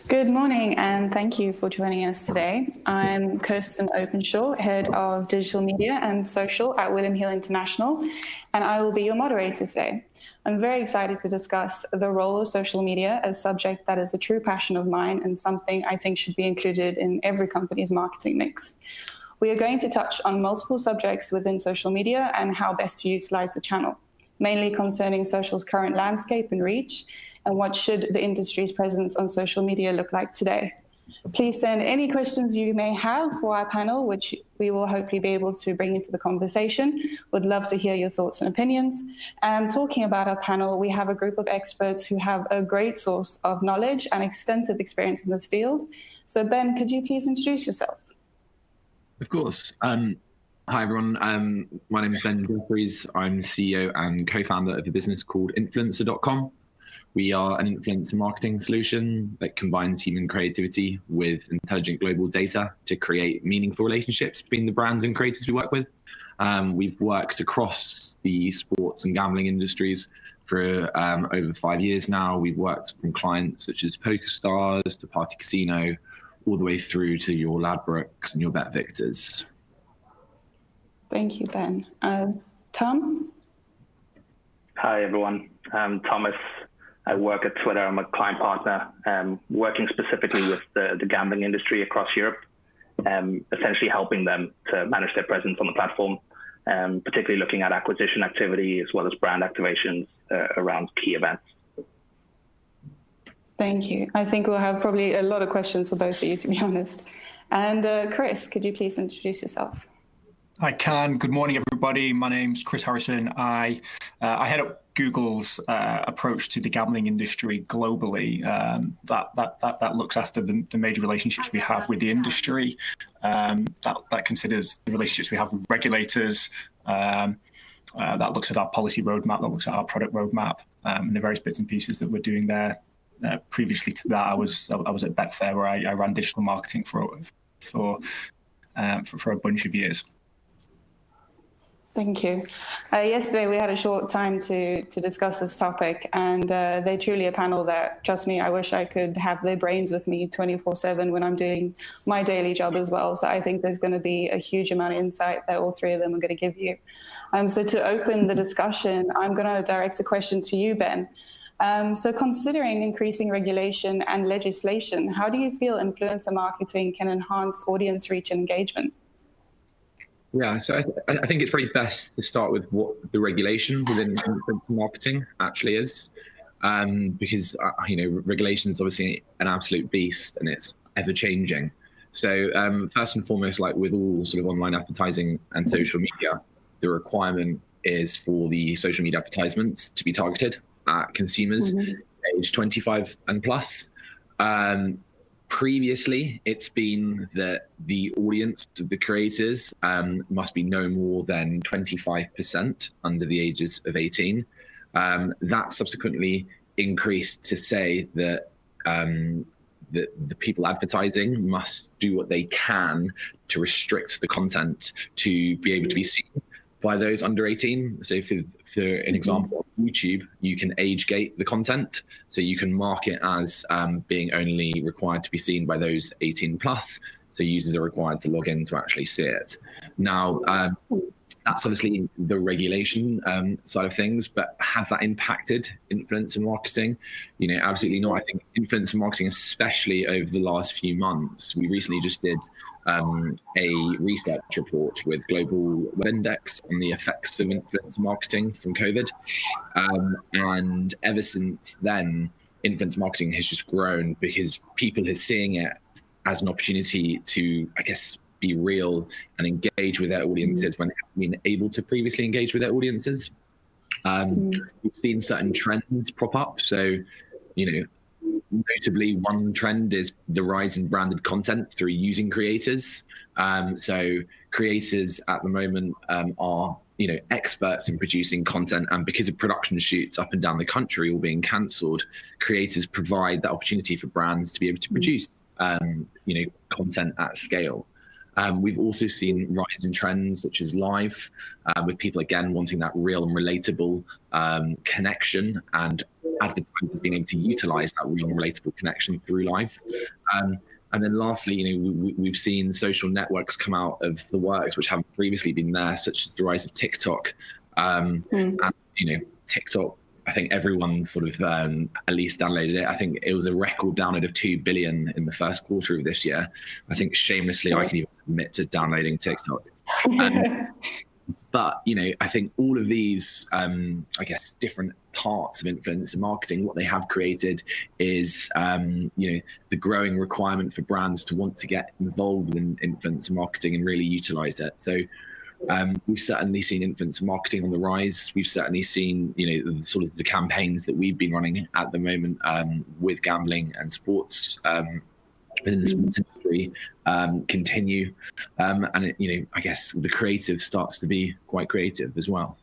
Good morning, and thank you for joining us today. I'm Kirsten Openshaw, Head of Digital Media and Social at William Hill International, and I will be your moderator today. I'm very excited to discuss the role of social media, a subject that is a true passion of mine and something I think should be included in every company's marketing mix. We are going to touch on multiple subjects within social media and how best to utilize the channel, mainly concerning social's current landscape and reach, and what should the industry's presence on social media look like today. Please send any questions you may have for our panel, which we will hopefully be able to bring into the conversation. Would love to hear your thoughts and opinions. And talking about our panel, we have a group of experts who have a great source of knowledge and extensive experience in this field. So Ben, could you please introduce yourself? Of course. Hi, everyone. My name is Ben Jeffries. I'm CEO and co-founder of a business called Influencer.com. We are an influencer marketing solution that combines human creativity with intelligent global data to create meaningful relationships between the brands and creators we work with. We've worked across the sports and gambling industries for over 5 years now. We've worked from clients such as PokerStars to Party Casino, all the way through to your Ladbrokes and your BetVictors. Thank you, Ben. Tom? Hi, everyone. I'm Thomas. I work at Twitter. I'm a client partner, working specifically with the gambling industry across Europe, essentially helping them to manage their presence on the platform, particularly looking at acquisition activity as well as brand activations around key events. Thank you. I think we'll have probably a lot of questions for both of you, to be honest. And Chris, could you please introduce yourself? I can. Good morning, everybody. My name's Chris Harrison. I head up Google's approach to the gambling industry globally. That looks after the major relationships we have with the industry. That considers the relationships we have with regulators. That looks at our policy roadmap. That looks at our product roadmap and the various bits and pieces that we're doing there. Previously to that, I was at Betfair, where I ran digital marketing for a bunch of years. Thank you. Yesterday, we had a short time to discuss this topic, and they're truly a panel that, trust me, I wish I could have their brains with me 24/7 when I'm doing my daily job as well. So I think there's going to be a huge amount of insight that all three of them are going to give you. So to open the discussion, I'm going to direct a question to you, Ben. So considering increasing regulation and legislation, how do you feel influencer marketing can enhance audience reach and engagement? Yeah, so I think it's probably best to start with what the regulation within influencer marketing actually is, because regulation is obviously an absolute beast and it's ever changing. So first and foremost, like with all sort of online advertising and social media, the requirement is for the social media advertisements to be targeted at consumers age 25 and plus. Previously, it's been that the audience of the creators must be no more than 25% under the ages of 18. That subsequently increased to say that the people advertising must do what they can to restrict the content to be able to be seen by those under 18. So for an example, on YouTube, you can age gate the content. So you can mark it as being only required to be seen by those 18 plus. So users are required to log in to actually see it. Now, that's obviously the regulation side of things, but has that impacted influencer marketing? Absolutely not. I think influencer marketing, especially over the last few months, we recently just did a research report with Global Web Index on the effects of influencer marketing from COVID. And ever since then, influencer marketing has just grown because people are seeing it as an opportunity to, I guess, be real and engage with their audiences when they haven't been able to previously engage with their audiences. We've seen certain trends prop up. So, notably, one trend is the rise in branded content through using creators. So creators at the moment are, experts in producing content, and because of production shoots up and down the country all being cancelled, creators provide that opportunity for brands to be able to produce, content at scale. We've also seen rise in trends such as live, with people again wanting that real and relatable connection, and advertisers being able to utilize that real and relatable connection through live. And then lastly, we've seen social networks come out of the works which haven't previously been there, such as the rise of TikTok. And TikTok, I think everyone sort of at least downloaded it. I think it was a record download of 2 billion in the first quarter of this year. I think shamelessly, I can even admit to downloading TikTok. But, I think all of these, different parts of influencer marketing, what they have created is, the growing requirement for brands to want to get involved in influencer marketing and really utilize it. So we've certainly seen influencer marketing on the rise. We've certainly seen, sort of the campaigns that we've been running at the moment with gambling and sports within the sports industry continue. And I guess the creative starts to be quite creative as well.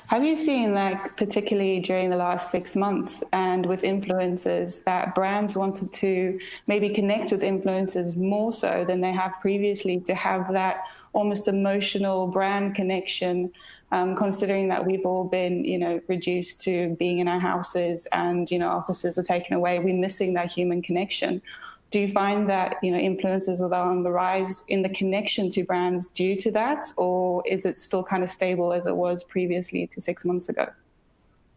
Have you seen, particularly during the last 6 months and with influencers, that brands wanted to maybe connect with influencers more so than they have previously, to have that almost emotional brand connection, considering that we've all been, reduced to being in our houses and, offices are taken away. We're missing that human connection. Do you find that, influencers are on the rise in the connection to brands due to that, or is it still kind of stable as it was previously to 6 months ago?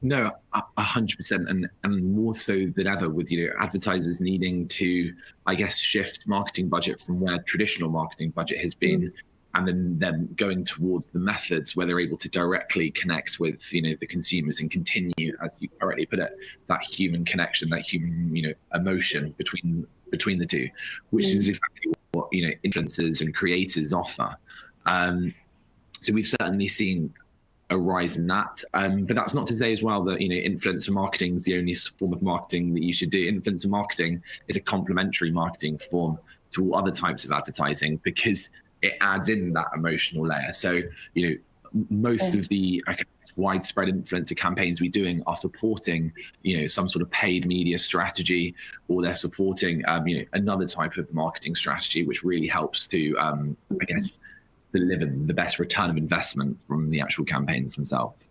No, 100%, and more so than ever, with advertisers needing to, shift marketing budget from where traditional marketing budget has been, and then them going towards the methods where they're able to directly connect with the consumers and continue, as you correctly put it, that human connection, that human emotion between the two, which is exactly what influencers and creators offer. So we've certainly seen a rise in that, but that's not to say as well that influencer marketing is the only form of marketing that you should do. Influencer marketing is a complementary marketing form to all other types of advertising, because it adds in that emotional layer. So most of the widespread influencer campaigns we're doing are supporting some sort of paid media strategy, or they're supporting another type of marketing strategy, which really helps to deliver the best return of investment from the actual campaigns themselves.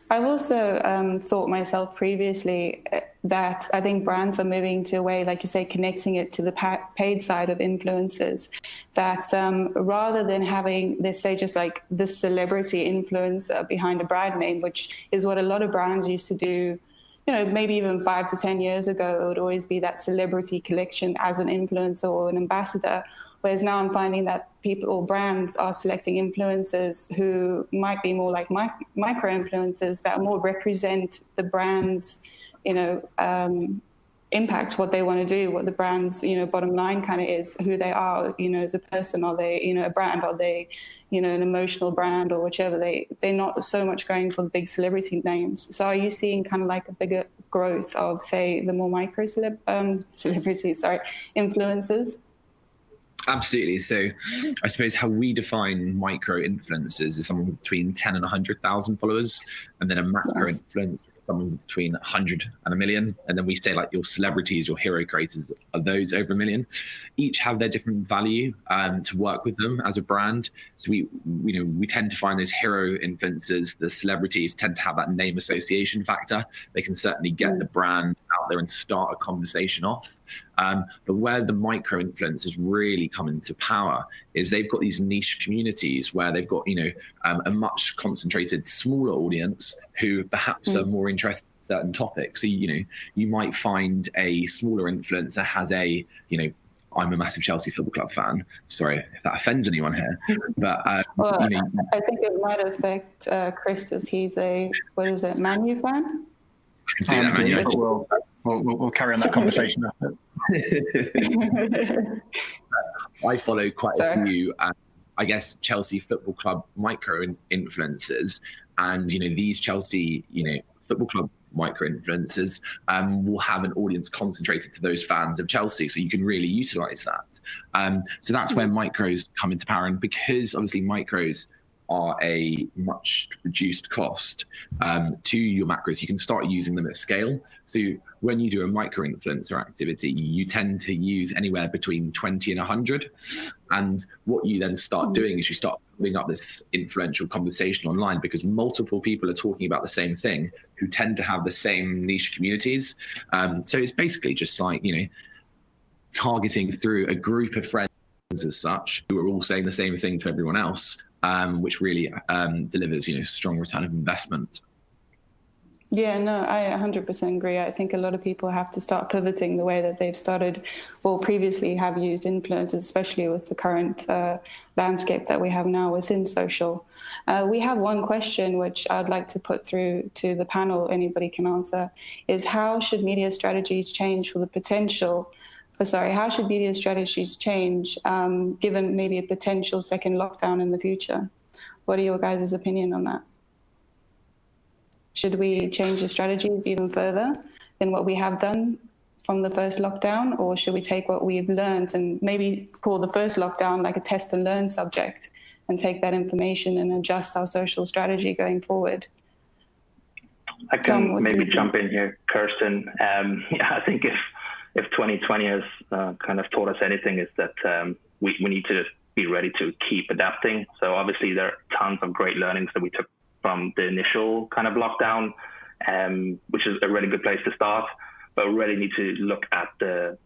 I've also thought myself previously that I think brands are moving to a way, like you say, connecting it to the paid side of influencers, that rather than having, let's say, just like the celebrity influencer behind a brand name, which is what a lot of brands used to do, maybe even 5 to 10 years ago, it would always be that celebrity collection as an influencer or an ambassador. Whereas now I'm finding that people or brands are selecting influencers who might be more like micro influencers that more represent the brand's, impact, what they want to do, what the brand's, bottom line kind of is, who they are, as a person. Are they, a brand? Are they, an emotional brand or whichever? They're not so much going for the big celebrity names. So are you seeing kind of like a bigger growth of, say, the more micro influencers? Absolutely. So I suppose how we define micro influencers is someone between 10 and 100,000 followers, and then a macro influencer, someone between 100 and 1 million. And then we say like your celebrities, your hero creators are those over 1 million. Each have their different value to work with them as a brand. So we tend to find those hero influencers, the celebrities tend to have that name association factor. They can certainly get the brand out there and start a conversation off. But where the micro influencers really come into power is they've got these niche communities where they've got, a much concentrated smaller audience who perhaps are more interested in certain topics. So, you might find a smaller influencer has I'm a massive Chelsea Football Club fan. Sorry if that offends anyone here, but I think it might affect Chris, as he's a Man U fan. I can see that, Man U. We'll carry on that conversation after. I follow quite a few, Chelsea Football Club micro influencers, and these Chelsea, Football Club micro influencers will have an audience concentrated to those fans of Chelsea, so you can really utilize that. So that's where micros come into power, and because obviously micros are a much reduced cost to your macros. You can start using them at scale. So when you do a micro-influencer activity, you tend to use anywhere between 20 and 100. And what you then start doing is you start building up this influential conversation online, because multiple people are talking about the same thing who tend to have the same niche communities. So it's basically just like, targeting through a group of friends as such who are all saying the same thing to everyone else, which really delivers, strong return of investment. Yeah, no, I 100% agree. I think a lot of people have to start pivoting the way that they've started or previously have used influencers, especially with the current landscape that we have now within social. We have one question which I'd like to put through to the panel, anybody can answer, is how should media strategies change for the potential, how should media strategies change given maybe a potential second lockdown in the future? What are your guys' opinion on that? Should we change the strategies even further than what we have done from the first lockdown? Or should we take what we've learned and maybe call the first lockdown like a test and learn subject and take that information and adjust our social strategy going forward? I can maybe jump in here, Kirsten. I think if 2020 has kind of taught us anything, is that we need to be ready to keep adapting. So obviously there are tons of great learnings that we took from the initial kind of lockdown, which is a really good place to start. But we really need to look at the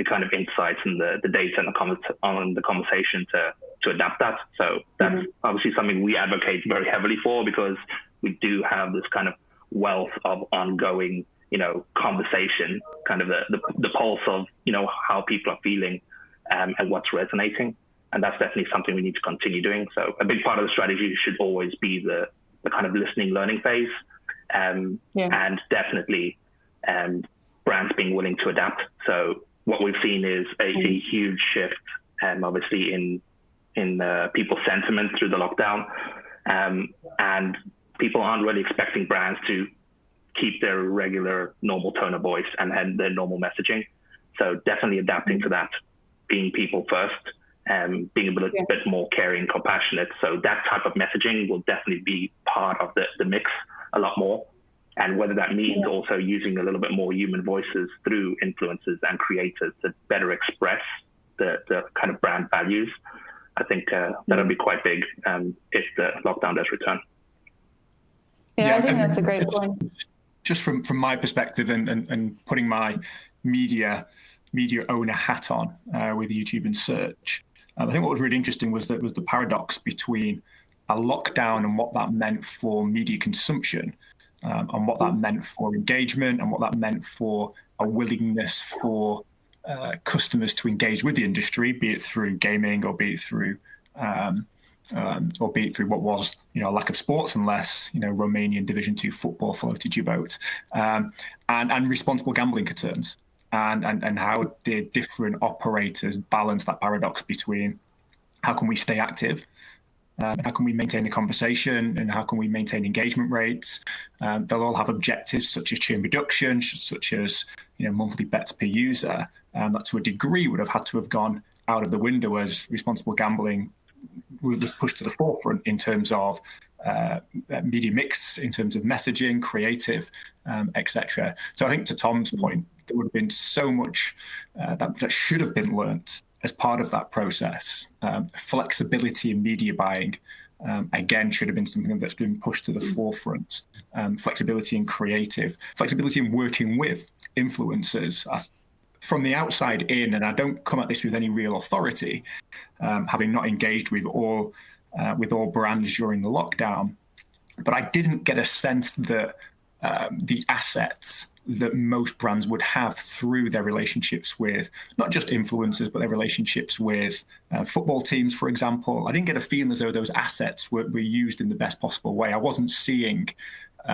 kind of insights and the data and the conversation to adapt that. So that's obviously something we advocate very heavily for, because we do have this kind of wealth of ongoing, conversation, kind of the pulse of, how people are feeling and what's resonating. And that's definitely something we need to continue doing. So a big part of the strategy should always be the kind of listening, learning phase, and definitely brands being willing to adapt. So what we've seen is a huge shift, obviously in people's sentiment through the lockdown, and people aren't really expecting brands to keep their regular normal tone of voice and their normal messaging. So definitely adapting to that, being people first, being a bit more caring, compassionate. So that type of messaging will definitely be part of the mix a lot more. And whether that means also using a little bit more human voices through influencers and creators to better express the kind of brand values, I think that'll be quite big if the lockdown does return. Yeah, I think that's a great point. Just from my perspective and putting my media owner hat on with YouTube and search, I think what was really interesting was the paradox between a lockdown and what that meant for media consumption, and what that meant for engagement, and what that meant for a willingness for customers to engage with the industry, be it through gaming or be it through what was a lack of sports, unless Romanian Division 2 football floated your boat, and responsible gambling concerns. And how did different operators balance that paradox between how can we stay active, how can we maintain the conversation, and how can we maintain engagement rates? They'll all have objectives such as churn reduction, such as monthly bets per user, that to a degree would have had to have gone out of the window as responsible gambling was pushed to the forefront in terms of media mix, in terms of messaging, creative, etc. So I think to Tom's point, there would have been so much that should have been learnt as part of that process. Flexibility in media buying, again, should have been something that's been pushed to the forefront. Flexibility in creative, flexibility in working with influencers. From the outside in, and I don't come at this with any real authority, having not engaged with all brands during the lockdown, but I didn't get a sense that the assets that most brands would have through their relationships with not just influencers, but their relationships with football teams, for example. I didn't get a feeling as though those assets were used in the best possible way. I wasn't seeing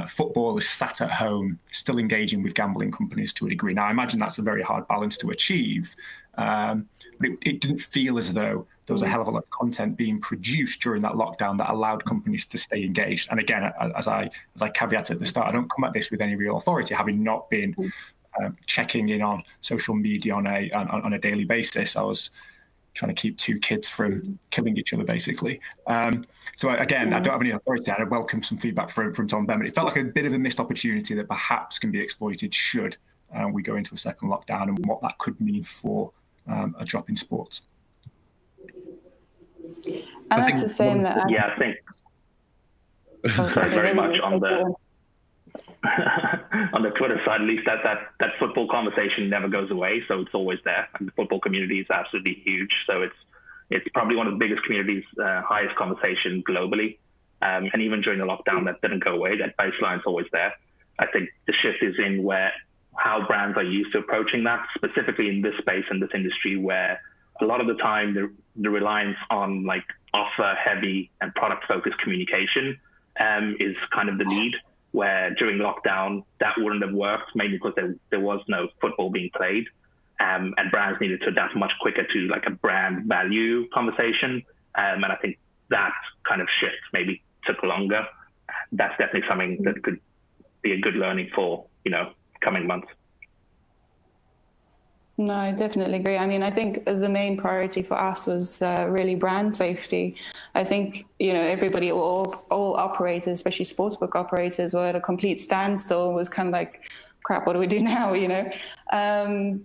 footballers sat at home still engaging with gambling companies to a degree. Now, I imagine that's a very hard balance to achieve, but it didn't feel as though there was a hell of a lot of content being produced during that lockdown that allowed companies to stay engaged. And again, as I caveated at the start, I don't come at this with any real authority, having not been checking in on social media on a daily basis. I was trying to keep two kids from killing each other, basically. So again, I don't have any authority. I welcome some feedback from Tom Ben, but it felt like a bit of a missed opportunity that perhaps can be exploited should we go into a second lockdown, and what that could mean for a drop in sports. And that's the same that I think very much on the on the Twitter side, at least that football conversation never goes away, so it's always there. And the football community is absolutely huge, so it's probably one of the biggest communities, highest conversation globally. And even during the lockdown, that didn't go away. That baseline's always there. I think the shift is in how brands are used to approaching that, specifically in this space, in this industry, where a lot of the time the reliance on like offer heavy and product focused communication is kind of the lead, where during lockdown that wouldn't have worked, mainly because there was no football being played, and brands needed to adapt much quicker to like a brand value conversation. And I think that kind of shift maybe took longer. That's definitely something that could be a good learning for, coming months. No, I definitely agree. I mean, I think the main priority for us was really brand safety. I think, everybody, all operators, especially sportsbook operators, were at a complete standstill. It was kind of like, crap, what do we do now,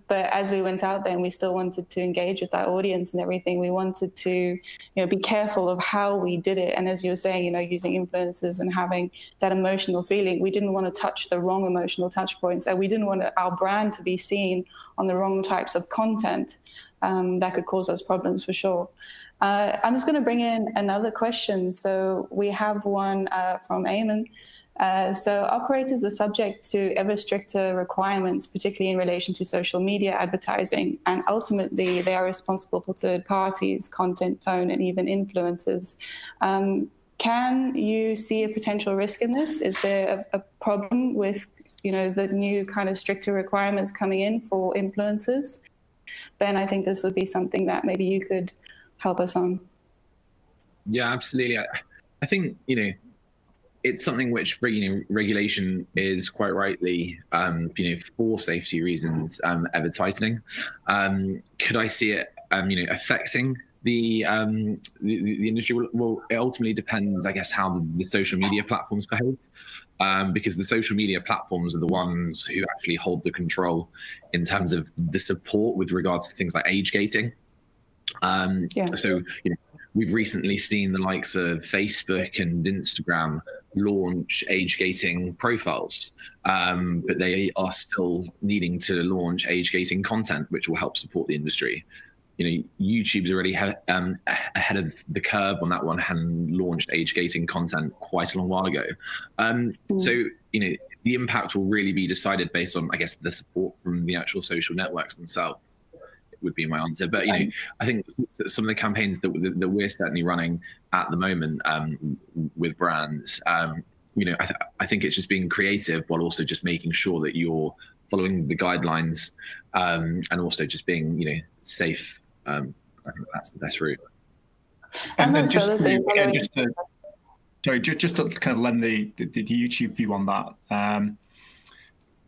But as we went out there and we still wanted to engage with that audience and everything, we wanted to, be careful of how we did it. And as you were saying, using influencers and having that emotional feeling, we didn't want to touch the wrong emotional touch points. And we didn't want our brand to be seen on the wrong types of content that could cause us problems for sure. I'm just going to bring in another question. So we have one from Eamon. So operators are subject to ever stricter requirements, particularly in relation to social media advertising, and ultimately they are responsible for third parties, content, tone, and even influencers. Can you see a potential risk in this? Is there a problem with, the new kind of stricter requirements coming in for influencers? Ben, I think this would be something that maybe you could help us on. Yeah, absolutely. I think, it's something which regulation is quite rightly, for safety reasons, ever tightening. Could I see it, affecting the industry? Well, it ultimately depends, I guess, how the social media platforms behave, because the social media platforms are the ones who actually hold the control in terms of the support with regards to things like age gating. So, we've recently seen the likes of Facebook and Instagram launch age-gating profiles, but they are still needing to launch age-gating content, which will help support the industry. YouTube's already ahead of the curve on that one and launched age-gating content quite a long while ago. So, the impact will really be decided based on, I guess, the support from the actual social networks themselves. Would be my answer, but I think some of the campaigns that we're certainly running at the moment with brands, I think it's just being creative while also just making sure that you're following the guidelines, and also just being safe. I think that's the best route. And then just to kind of lend the YouTube view on that.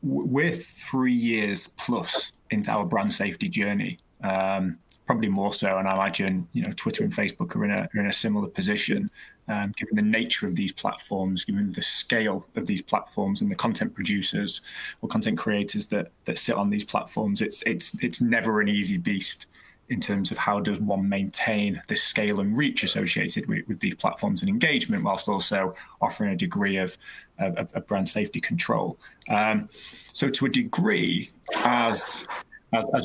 We're 3 years plus into our brand safety journey. Probably more so, and I imagine Twitter and Facebook are in a similar position, given the nature of these platforms, given the scale of these platforms and the content producers or content creators that sit on these platforms. It's never an easy beast in terms of how does one maintain the scale and reach associated with these platforms and engagement, whilst also offering a degree of brand safety control. So to a degree, as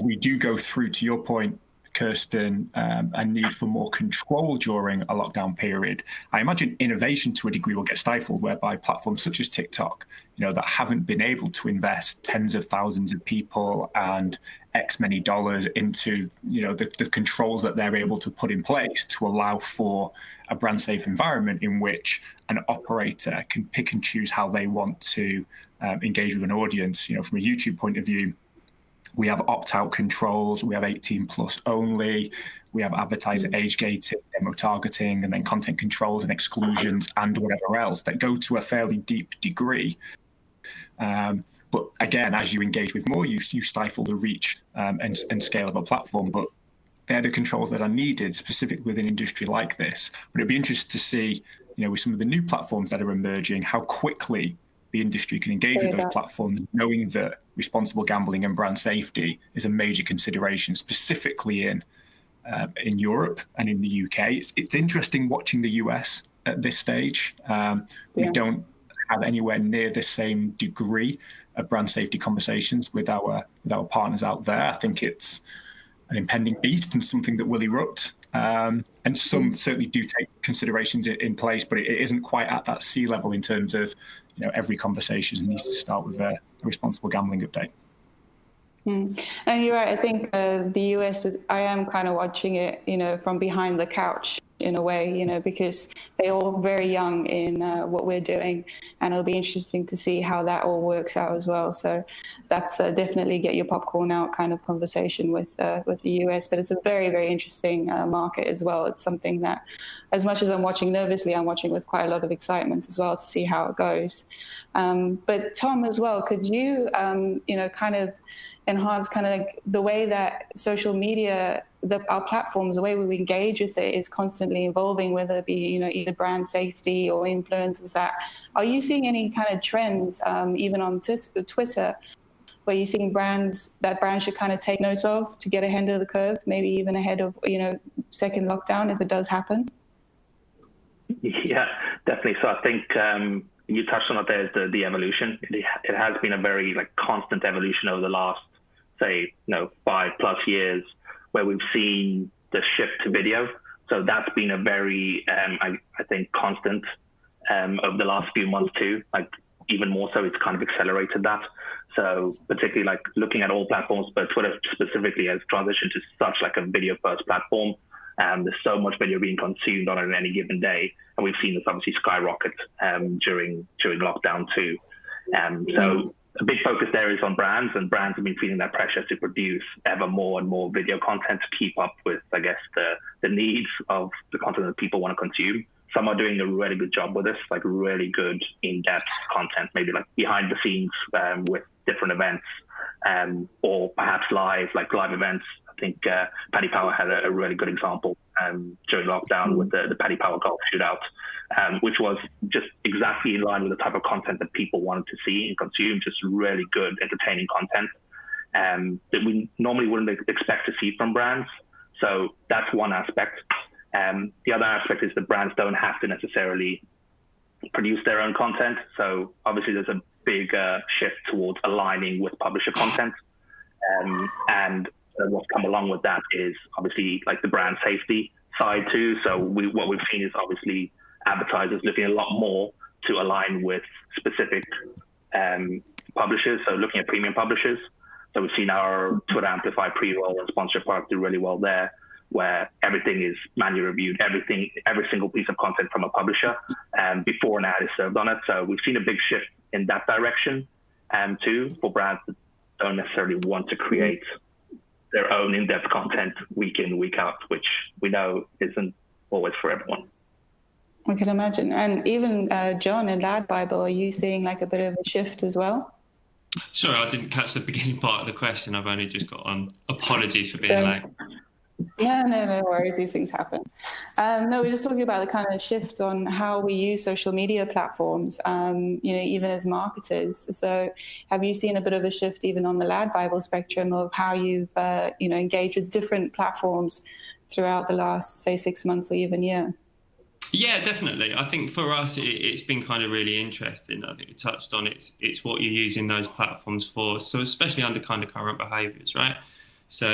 we do go through, to your point, Kirsten, a need for more control during a lockdown period, I imagine innovation to a degree will get stifled, whereby platforms such as TikTok, that haven't been able to invest tens of thousands of people and X many dollars into, the controls that they're able to put in place to allow for a brand safe environment in which an operator can pick and choose how they want to engage with an audience. From a YouTube point of view, we have opt-out controls, we have 18 plus only, we have advertiser age gating, demo targeting, and then content controls and exclusions and whatever else that go to a fairly deep degree. But again, as you engage with more use, you stifle the reach and scale of a platform. But they're the controls that are needed specifically with an industry like this. But it'd be interesting to see, with some of the new platforms that are emerging, how quickly the industry can engage with those platforms, knowing that responsible gambling and brand safety is a major consideration, specifically in Europe and in the UK. It's interesting watching the US at this stage. We don't have anywhere near the same degree of brand safety conversations with our partners out there. I think it's an impending beast and something that will erupt. And some certainly do take considerations in place, but it isn't quite at that sea level in terms of, every conversation needs to start with a responsible gambling update. And you're right. I think the US, I am kind of watching it, from behind the couch in a way, because they're all very young in what we're doing, and it'll be interesting to see how that all works out as well. So that's definitely get your popcorn out kind of conversation with the US. But it's a very, very interesting market as well. It's something that, as much as I'm watching nervously, I'm watching with quite a lot of excitement as well to see how it goes. But Tom as well, could you, kind of enhance kind of like the way that social media, our platforms, the way we engage with it is constantly evolving, whether it be, either brand safety or influencers. Are you seeing any kind of trends, even on Twitter, where you're seeing brands should kind of take note of to get ahead of the curve, maybe even ahead of, second lockdown if it does happen? Yeah, definitely. So I think you touched on it there, the evolution. It has been a very constant evolution over the last, say, 5+ years, where we've seen the shift to video. So that's been a very, I think, constant over the last few months too. Even more so, it's kind of accelerated that. So particularly looking at all platforms, but Twitter specifically has transitioned to such a video-first platform. There's so much video being consumed on it in any given day, and we've seen this obviously skyrocket during lockdown too. So a big focus there is on brands, and brands have been feeling that pressure to produce ever more and more video content to keep up with, I guess, the needs of the content that people want to consume. Some are doing a really good job with this, really good in-depth content, maybe behind the scenes with different events, or perhaps live events. I think Paddy Power had a really good example during lockdown with the Paddy Power golf shootout, which was just exactly in line with the type of content that people wanted to see and consume, just really good, entertaining content that we normally wouldn't expect to see from brands. So that's one aspect. The other aspect is that brands don't have to necessarily produce their own content. So obviously there's a big shift towards aligning with publisher content. And what's come along with that is obviously the brand safety side too. So what we've seen is obviously advertisers looking a lot more to align with specific publishers. So looking at premium publishers. So we've seen our Twitter Amplify pre-roll and sponsorship product do really well there, where everything is manually reviewed, every single piece of content from a publisher before an ad is served on it. So we've seen a big shift in that direction too, for brands that don't necessarily want to create their own in-depth content week in, week out, which we know isn't always for everyone. I can imagine. And even John and LADbible, are you seeing a bit of a shift as well? Sorry, I didn't catch the beginning part of the question. I've only just got on. Apologies for being late. No worries. These things happen. No, we're just talking about the kind of shift on how we use social media platforms, even as marketers. So have you seen a bit of a shift even on the LADbible spectrum of how you've, engaged with different platforms throughout the last, say, 6 months or even year? Yeah, definitely. I think for us, it's been kind of really interesting. I think you touched on it's what you're using those platforms for. So especially under kind of current behaviours, right? So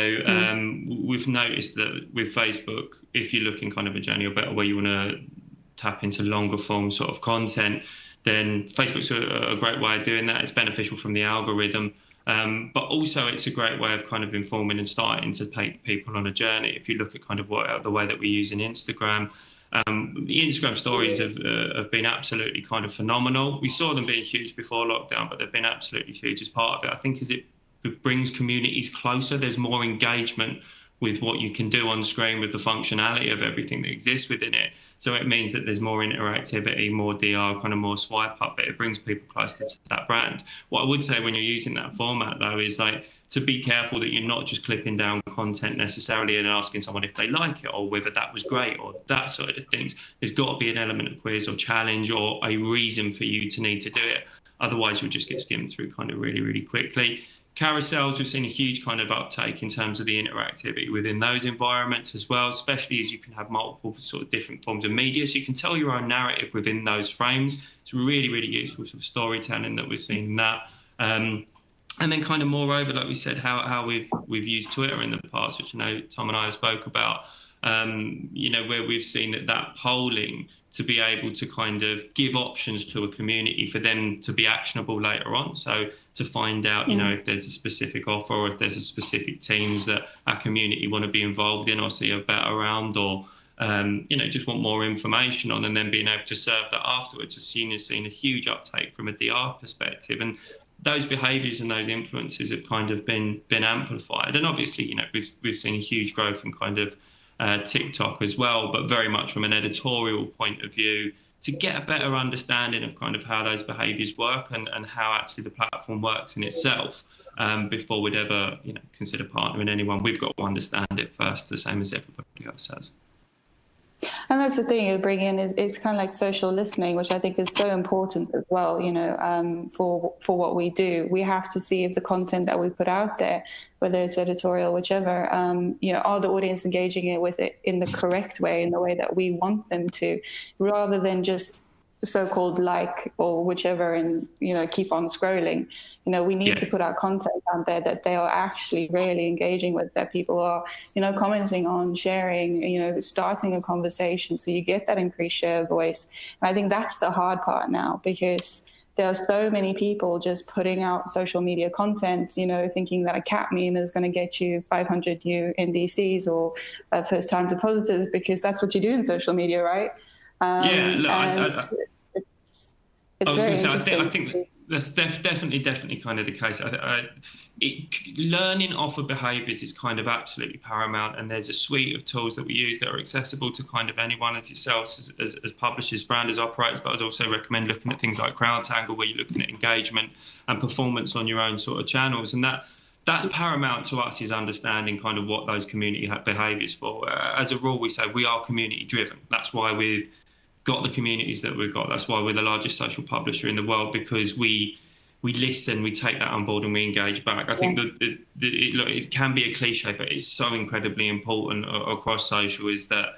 we've noticed that with Facebook, if you're looking kind of a journey or better where you want to tap into longer form sort of content, then Facebook's a great way of doing that. It's beneficial from the algorithm, but also it's a great way of kind of informing and starting to take people on a journey. If you look at kind of the way that we use in Instagram, the Instagram stories have been absolutely kind of phenomenal. We saw them being huge before lockdown, but they've been absolutely huge as part of it. I think as it brings communities closer, there's more engagement with what you can do on screen, with the functionality of everything that exists within it. So it means that there's more interactivity, more DR, kind of more swipe up, but it brings people closer to that brand. What I would say when you're using that format though is like to be careful that you're not just clipping down content necessarily and asking someone if they like it or whether that was great or that sort of things. There's got to be an element of quiz or challenge or a reason for you to need to do it. Otherwise you'll just get skimmed through kind of really, really quickly. Carousels, we've seen a huge kind of uptake in terms of the interactivity within those environments as well, especially as you can have multiple sort of different forms of media. So you can tell your own narrative within those frames. It's really, really useful for storytelling that we've seen in that. And then kind of moreover, like we said, how we've used Twitter in the past, which I know Tom and I have spoke about, where we've seen that polling to be able to kind of give options to a community for them to be actionable later on. So to find out, if there's a specific offer or if there's a specific teams that our community want to be involved in or see a bet around or, just want more information on, and then being able to serve that afterwards. As seen a huge uptake from a DR perspective. And those behaviours and those influences have kind of been amplified. And obviously, we've seen a huge growth in kind of TikTok as well, but very much from an editorial point of view to get a better understanding of kind of how those behaviours work and how actually the platform works in itself before we'd ever consider partnering anyone. We've got to understand it first, the same as everybody else has. And that's the thing you bring in is it's kind of like social listening, which I think is so important as well, for what we do. We have to see if the content that we put out there, whether it's editorial, whichever, are the audience engaging with it in the correct way, in the way that we want them to, rather than just so-called like or whichever and keep on scrolling. We need to put our content out there that they are actually really engaging with, that people are commenting on, sharing, starting a conversation, so you get that increased share of voice. And I think that's the hard part now, because there are so many people just putting out social media content, thinking that a cat meme is going to get you 500 new NDCs or first time depositors, because that's what you do in social media, right? I was going to say, I think that's definitely kind of the case. Learning off of behaviours is kind of absolutely paramount, and there's a suite of tools that we use that are accessible to kind of anyone as yourselves as publishers, branders, operators. But I'd also recommend looking at things like CrowdTangle, where you're looking at engagement and performance on your own sort of channels, and that's paramount to us, is understanding kind of what those community behaviours for. As a rule, we say we are community driven. That's why we've got the communities that we've got. That's why we're the largest social publisher in the world, because we listen, we take that on board, and we engage back. I think that it can be a cliche, but it's so incredibly important across social, is that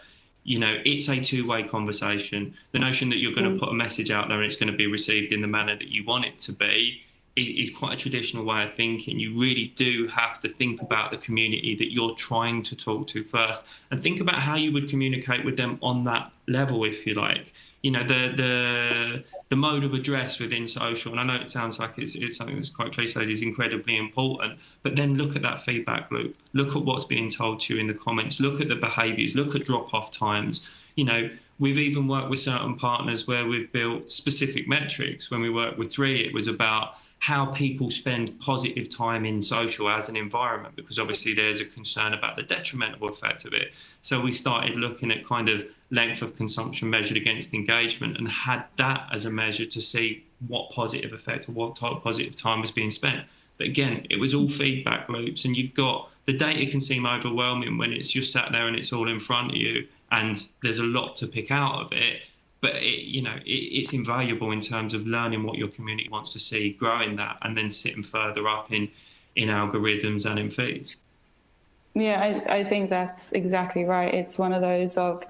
it's a two-way conversation. The notion that you're going to put a message out there and it's going to be received in the manner that you want it to be is quite a traditional way of thinking. You really do have to think about the community that you're trying to talk to first, and think about how you would communicate with them on that level, if you like. The mode of address within social, and I know it sounds like it's something that's quite cliche, is incredibly important, but then look at that feedback loop. Look at what's being told to you in the comments. Look at the behaviours. Look at drop-off times. We've even worked with certain partners where we've built specific metrics. When we worked with 3, it was about how people spend positive time in social as an environment, because obviously there's a concern about the detrimental effect of it. So we started looking at kind of length of consumption measured against engagement, and had that as a measure to see what positive effect or what type of positive time was being spent. But again, it was all feedback loops, and you've got the data can seem overwhelming when it's just sat there and it's all in front of you, and there's a lot to pick out of it. But it's invaluable in terms of learning what your community wants to see, growing that, and then sitting further up in algorithms and in feeds. Yeah, I think that's exactly right. It's one of those of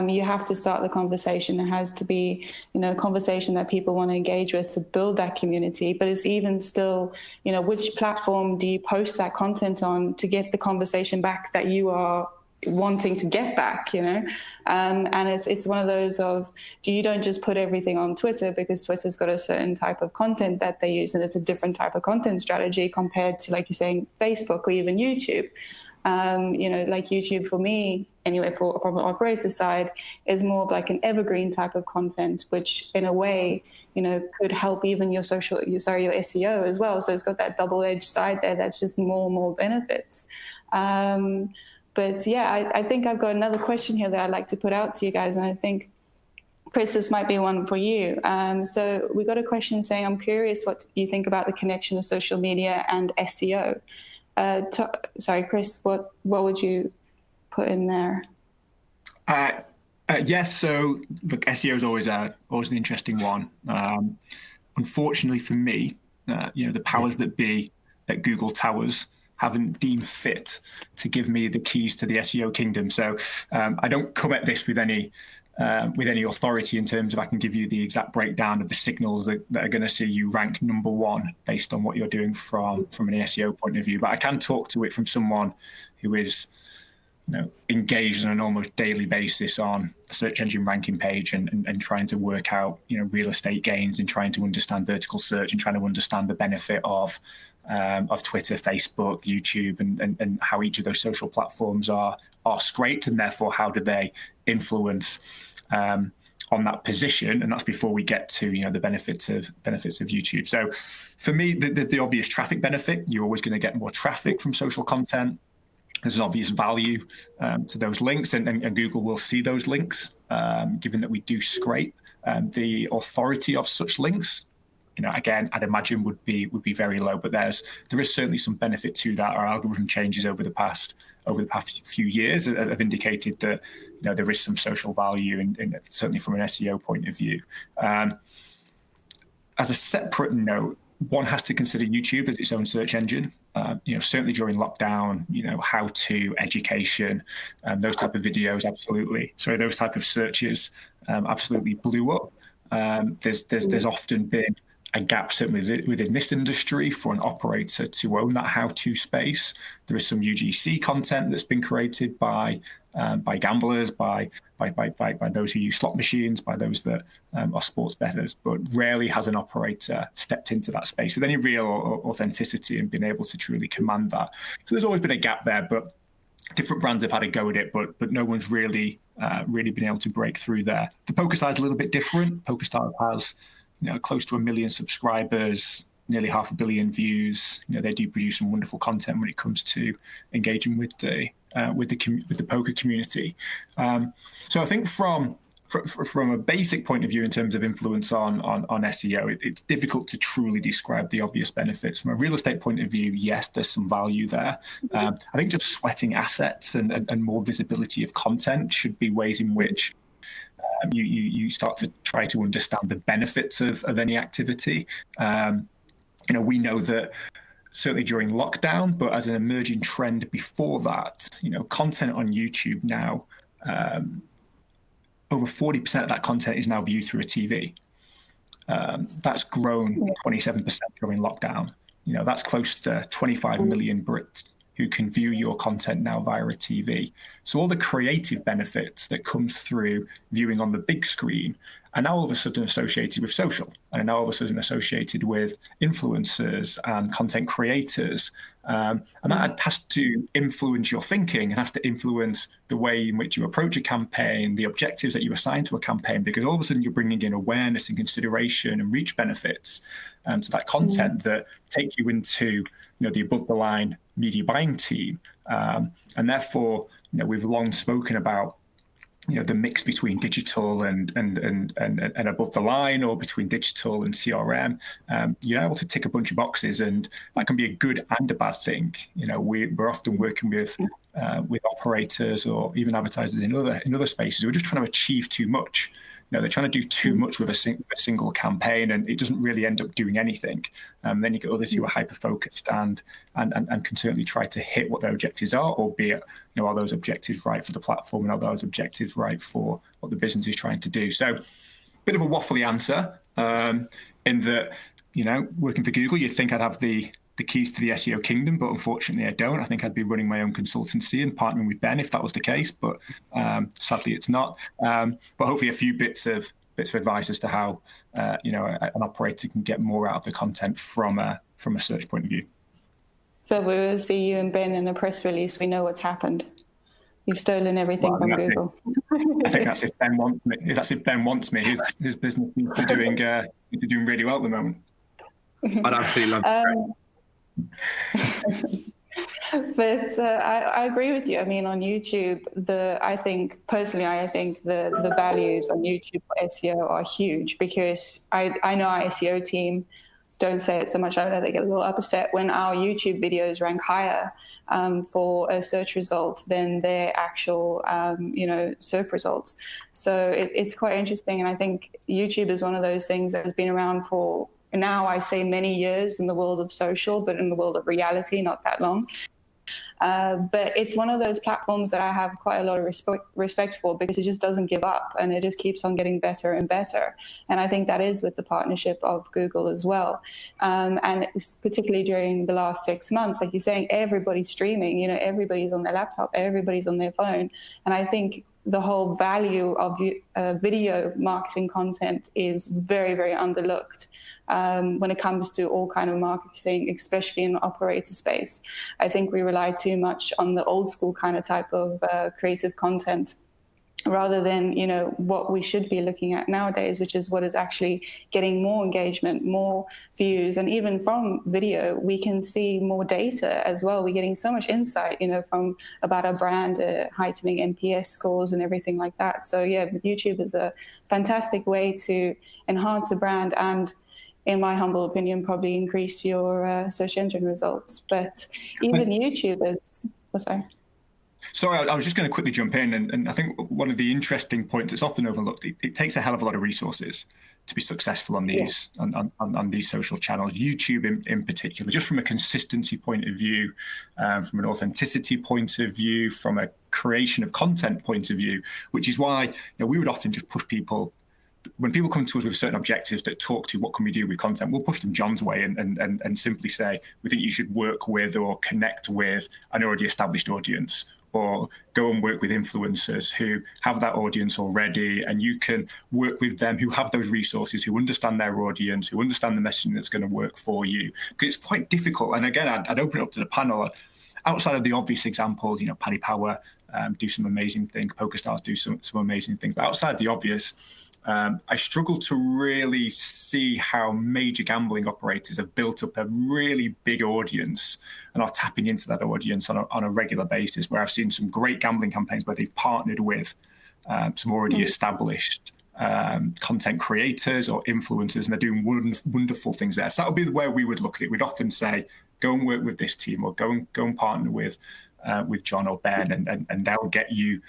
you have to start the conversation. It has to be, a conversation that people want to engage with to build that community. But it's even still, which platform do you post that content on to get the conversation back that you are wanting to get back, and it's one of those of, you don't just put everything on Twitter, because Twitter's got a certain type of content that they use, and it's a different type of content strategy compared to, like you're saying, Facebook or even YouTube. Like YouTube for me, anyway, from an operator side, is more of like an evergreen type of content, which in a way, could help even your SEO as well. So it's got that double-edged side there that's just more and more benefits. But yeah, I think I've got another question here that I'd like to put out to you guys. And I think, Chris, this might be one for you. So we got a question saying, I'm curious what you think about the connection of social media and SEO. Sorry, Chris, what would you put in there? Yes, so look, SEO is always an interesting one. Unfortunately for me, the powers that be at Google Towers haven't deemed fit to give me the keys to the SEO kingdom. So I don't come at this with any authority in terms of I can give you the exact breakdown of the signals that are going to see you rank number one based on what you're doing from an SEO point of view. But I can talk to it from someone who is engaged on an almost daily basis on a search engine ranking page and trying to work out real estate gains and trying to understand vertical search and trying to understand the benefit of Twitter, Facebook, YouTube, and how each of those social platforms are scraped, and therefore how do they influence on that position. And that's before we get to the benefits of YouTube. So for me, there's the obvious traffic benefit. You're always going to get more traffic from social content. There's an obvious value to those links, and Google will see those links, given that we do scrape. The authority of such links, again, I'd imagine would be very low. But there is certainly some benefit to that. Our algorithm changes over the past few years have indicated that there is some social value, and certainly from an SEO point of view. As a separate note, one has to consider YouTube as its own search engine. Certainly during lockdown, how-to, education, those type of videos, absolutely. So those type of searches absolutely blew up. There's often been a gap, certainly within this industry, for an operator to own that how-to space. There is some UGC content that's been created by gamblers, by those who use slot machines, by those that are sports bettors, but rarely has an operator stepped into that space with any real authenticity and been able to truly command that. So there's always been a gap there, but different brands have had a go at it, but no one's really been able to break through there. The poker side is a little bit different. PokerStars has close to 1 million subscribers, nearly 500 million views. They do produce some wonderful content when it comes to engaging with the poker community. So I think from a basic point of view, in terms of influence on SEO, it's difficult to truly describe the obvious benefits. From a real estate point of view, yes, there's some value there. I think just sweating assets and more visibility of content should be ways in which you start to try to understand the benefits of any activity. We know that certainly during lockdown, but as an emerging trend before that, content on YouTube now, over 40% of that content is now viewed through a TV. That's grown 27% during lockdown. That's close to 25 million Brits who can view your content now via a TV. So all the creative benefits that comes through viewing on the big screen are now all of a sudden associated with social, and are now all of a sudden associated with influencers and content creators. And that has to influence your thinking, and has to influence the way in which you approach a campaign, the objectives that you assign to a campaign, because all of a sudden you're bringing in awareness and consideration and reach benefits to that content that take you into the above the line media buying team. And therefore, we've long spoken about the mix between digital and above the line, or between digital and CRM. You're able to tick a bunch of boxes, and that can be a good and a bad thing. We're often working with operators or even advertisers in other spaces who are just trying to achieve too much. They're trying to do too much with a single campaign, and it doesn't really end up doing anything. Then you get others who are hyper-focused and can certainly try to hit what their objectives are, albeit, are those objectives right for the platform, and are those objectives right for what the business is trying to do? So, bit of a waffly answer, in that, working for Google, you'd think I'd have the keys to the SEO kingdom, but unfortunately I don't. I think I'd be running my own consultancy and partnering with Ben if that was the case, but sadly it's not. But hopefully a few bits of advice as to how an operator can get more out of the content from a search point of view. So if we will see you and Ben in a press release, we know what's happened. You've stolen everything from Google. I think that's if Ben wants me. That's if Ben wants me. His business is doing really well at the moment. I'd absolutely love to. But I agree with you. I mean, on YouTube, I think the values on YouTube for SEO are huge, because I know our SEO team don't say it so much. I know they get a little upset when our YouTube videos rank higher for a search result than their actual, search results. So it's quite interesting. And I think YouTube is one of those things that has been around for, now I say many years in the world of social, but in the world of reality, not that long. But it's one of those platforms that I have quite a lot of respect for, because it just doesn't give up and it just keeps on getting better and better. And I think that is with the partnership of Google as well. And it's particularly during the last 6 months, like you're saying, everybody's streaming, everybody's on their laptop, everybody's on their phone. And I think the whole value of video marketing content is very, very underlooked when it comes to all kind of marketing, especially in the operator space. I think we rely too much on the old school kind of type of creative content, rather than, what we should be looking at nowadays, which is what is actually getting more engagement, more views. And even from video, we can see more data as well. We're getting so much insight, from about our brand, heightening NPS scores and everything like that. So yeah, YouTube is a fantastic way to enhance a brand and, in my humble opinion, probably increase your search engine results. But even YouTube is, Sorry, I was just going to quickly jump in, and I think one of the interesting points that's often overlooked, it takes a hell of a lot of resources to be successful on these on these social channels. YouTube in particular, just from a consistency point of view, from an authenticity point of view, from a creation of content point of view, which is why we would often just push people. When people come to us with certain objectives that talk to what can we do with content, we'll push them John's way and simply say, we think you should work with or connect with an already established audience, or go and work with influencers who have that audience already, and you can work with them who have those resources, who understand their audience, who understand the messaging that's going to work for you. Because it's quite difficult. And again, I'd open it up to the panel. Outside of the obvious examples, Paddy Power do some amazing things, PokerStars do some amazing things. But outside the obvious, I struggle to really see how major gambling operators have built up a really big audience and are tapping into that audience on a regular basis, where I've seen some great gambling campaigns where they've partnered with some already established content creators or influencers, and they're doing wonderful things there. So that would be where we would look at it. We'd often say, go and work with this team, or go and partner with John or Ben, and they'll get you.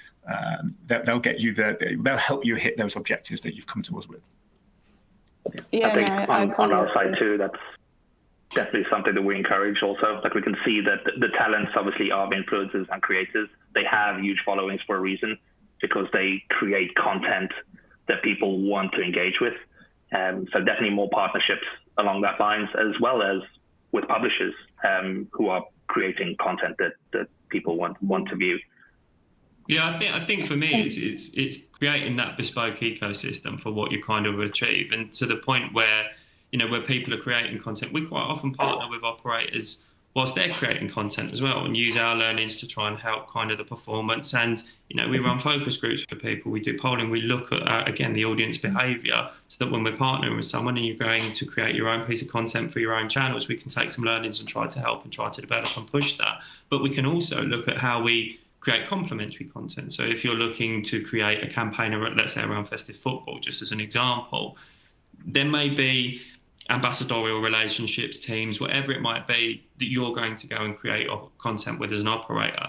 They'll help you hit those objectives that you've come to us with. Yeah, I think on our side too, that's definitely something that we encourage also. Like, we can see that the talents obviously are influencers and creators. They have huge followings for a reason, because they create content that people want to engage with. So definitely more partnerships along that lines, as well as with publishers who are creating content that people want to view. Yeah, I think for me, it's creating that bespoke ecosystem for what you kind of achieve, and to the point where where people are creating content, we quite often partner with operators whilst they're creating content as well, and use our learnings to try and help kind of the performance. And we run focus groups for people, we do polling, we look at again the audience behaviour, so that when we're partnering with someone and you're going to create your own piece of content for your own channels, we can take some learnings and try to help and try to develop and push that. But we can also look at how we create complementary content. So if you're looking to create a campaign, let's say around festive football, just as an example, there may be ambassadorial relationships, teams, whatever it might be, that you're going to go and create content with as an operator.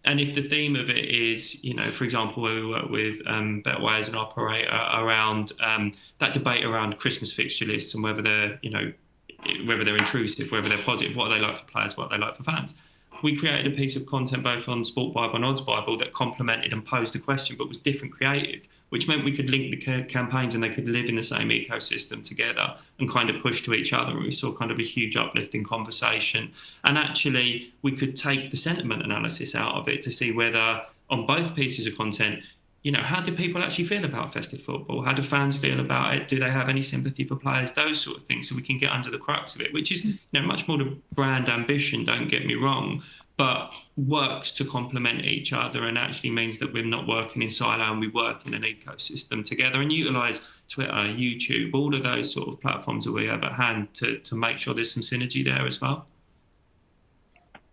And if the theme of it is, for example, where we work with Betway as an operator around that debate around Christmas fixture lists and whether they're, whether they're intrusive, whether they're positive, what they like for players, what they like for fans. We created a piece of content both on Sport Bible and Odds Bible that complemented and posed a question, but was different creative, which meant we could link the campaigns and they could live in the same ecosystem together and kind of push to each other. And we saw kind of a huge uplift in conversation. And actually, we could take the sentiment analysis out of it to see whether on both pieces of content, how do people actually feel about festive football? How do fans feel about it? Do they have any sympathy for players? Those sort of things, so we can get under the crux of it, which is much more the brand ambition, don't get me wrong, but works to complement each other and actually means that we're not working in silo and we work in an ecosystem together, and utilise Twitter, YouTube, all of those sort of platforms that we have at hand to make sure there's some synergy there as well.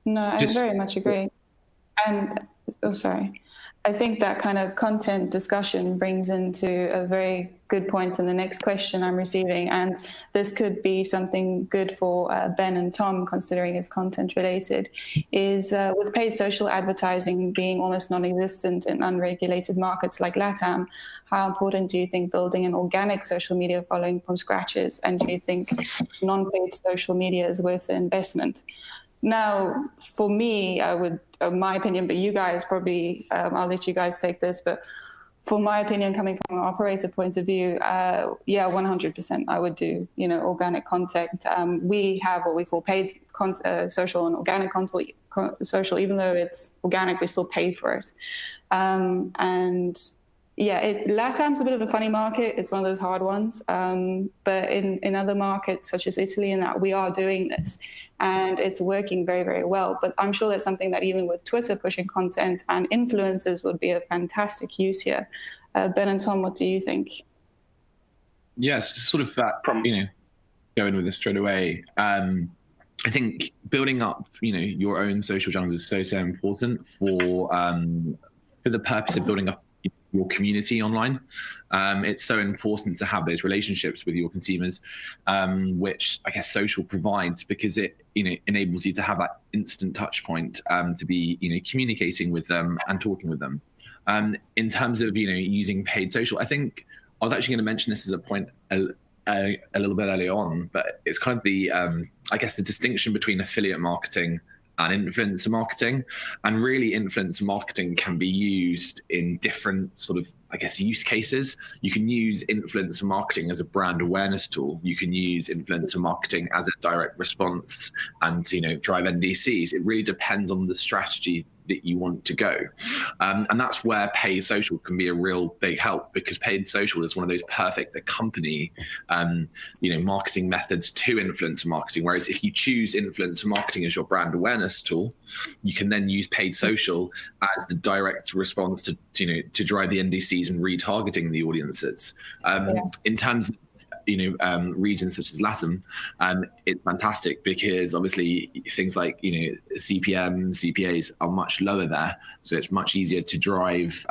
No, I very much agree. And, oh, sorry. I think that kind of content discussion brings into a very good point in the next question I'm receiving. And this could be something good for Ben and Tom, considering it's content related, is with paid social advertising being almost non-existent in unregulated markets like LATAM, how important do you think building an organic social media following from scratch is? And do you think non-paid social media is worth the investment? Now, for me, I would, my opinion, but you guys probably, I'll let you guys take this, but for my opinion, coming from an operator point of view, yeah, 100%, I would do, organic content. We have what we call paid social and organic social, even though it's organic, we still pay for it. And yeah, LATAM's a bit of a funny market. It's one of those hard ones. But in other markets, such as Italy and that, we are doing this. And it's working very, very well. But I'm sure that's something that even with Twitter pushing content and influencers would be a fantastic use here. Ben and Tom, what do you think? Yes, sort of that, going with this straight away. I think building up, your own social channels is so important for the purpose of building up your community online. It's so important to have those relationships with your consumers, which I guess social provides, because it enables you to have that instant touch point to be communicating with them and talking with them. In terms of using paid social, I think I was actually going to mention this as a point a little bit earlier on, but it's kind of the I guess the distinction between affiliate marketing and influencer marketing. And really, influencer marketing can be used in different sort of, I guess, use cases. You can use influencer marketing as a brand awareness tool. You can use influencer marketing as a direct response and drive NDCs. It really depends on the strategy that you want to go. And that's where paid social can be a real big help, because paid social is one of those perfect accompany marketing methods to influencer marketing. Whereas if you choose influencer marketing as your brand awareness tool, you can then use paid social as the direct response to drive the NDCs and retargeting the audiences. In terms of regions such as LATAM, it's fantastic because obviously things like CPM, CPAs are much lower there, so it's much easier to drive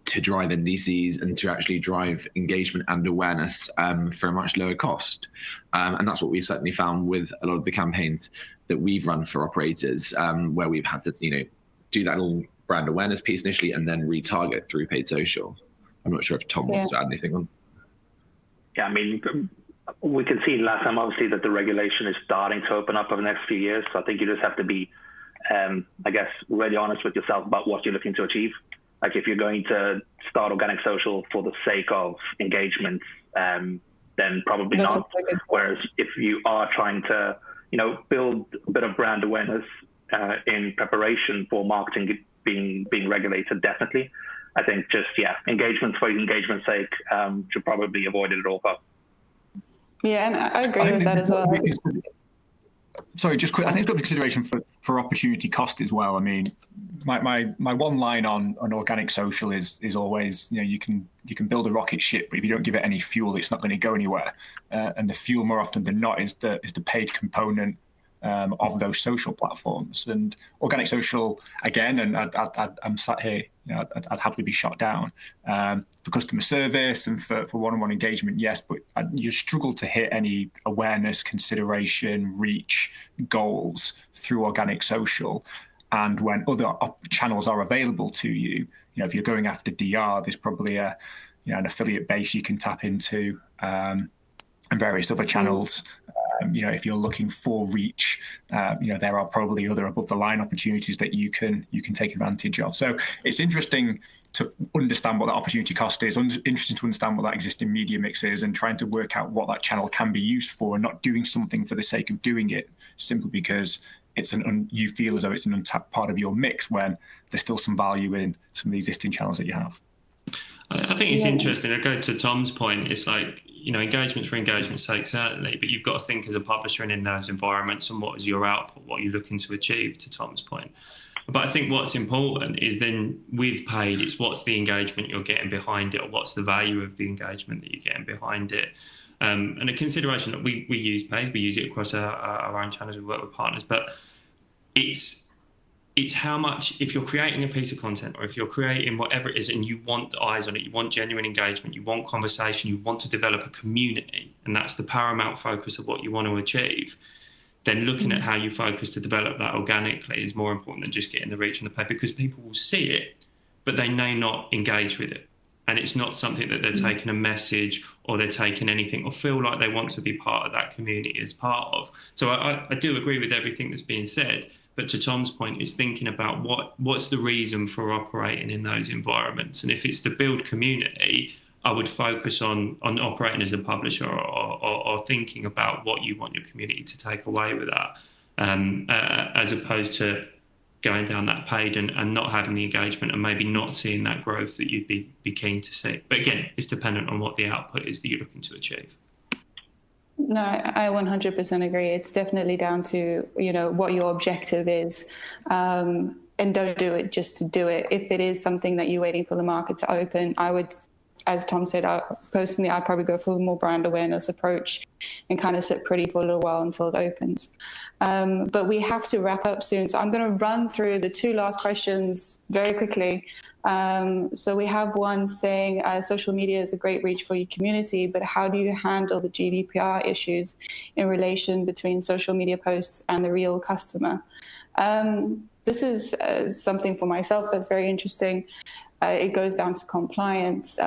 NDCs and to actually drive engagement and awareness for a much lower cost. And that's what we've certainly found with a lot of the campaigns that we've run for operators, where we've had to do that little brand awareness piece initially and then retarget through paid social. I'm not sure if Tom wants to add anything on. Yeah, I mean, we can see in LATAM, obviously, that the regulation is starting to open up over the next few years. So I think you just have to be, I guess, really honest with yourself about what you're looking to achieve. Like if you're going to start organic social for the sake of engagement, then probably not. Whereas if you are trying to, build a bit of brand awareness in preparation for marketing being regulated, definitely. I think just, engagement for engagement's sake should probably be avoided at all costs. Yeah, and I agree with that as well. Sorry, just quick. I think it's got consideration for opportunity cost as well. I mean, my one line on organic social is always, you can build a rocket ship, but if you don't give it any fuel, it's not going to go anywhere. And the fuel, more often than not, is the paid component of those social platforms. And organic social, again, and I'm sat here, I'd happily be shot down for customer service and for one-on-one engagement, yes, but you struggle to hit any awareness, consideration, reach goals through organic social. And when other channels are available to you, if you're going after DR, there's probably an affiliate base you can tap into, and various other channels. If you're looking for reach, there are probably other above the line opportunities that you can take advantage of. So it's interesting to understand what that opportunity cost is, interesting to understand what that existing media mix is, and trying to work out what that channel can be used for, and not doing something for the sake of doing it simply because it's you feel as though it's an untapped part of your mix when there's still some value in some of the existing channels that you have. I think it's interesting. I go to Tom's point. It's like, engagement for engagement's sake, certainly, but you've got to think as a publisher and in those environments and what is your output, what you're looking to achieve, to Tom's point. But I think what's important is then with paid, it's what's the engagement you're getting behind it, or what's the value of the engagement that you're getting behind it. And a consideration that we use paid, we use it across our own channels, we work with partners, but it's how much, if you're creating a piece of content or if you're creating whatever it is and you want eyes on it, you want genuine engagement, you want conversation, you want to develop a community, and that's the paramount focus of what you want to achieve, then looking at how you focus to develop that organically is more important than just getting the reach on the page, because people will see it, but they may not engage with it. And it's not something that they're taking a message or they're taking anything or feel like they want to be part of that community as part of. So I do agree with everything that's being said. But to Tom's point, is thinking about what's the reason for operating in those environments. And if it's to build community, I would focus on operating as a publisher or thinking about what you want your community to take away with that, as opposed to going down that page and not having the engagement and maybe not seeing that growth that you'd be keen to see. But again, it's dependent on what the output is that you're looking to achieve. No, I 100% agree. It's definitely down to, what your objective is. And don't do it just to do it. If it is something that you're waiting for the market to open, I would, as Tom said, personally, I'd probably go for a more brand awareness approach and kind of sit pretty for a little while until it opens. But we have to wrap up soon. So I'm going to run through the two last questions very quickly. So we have one saying social media is a great reach for your community, but how do you handle the GDPR issues in relation between social media posts and the real customer? This is something for myself that's very interesting. It goes down to compliance.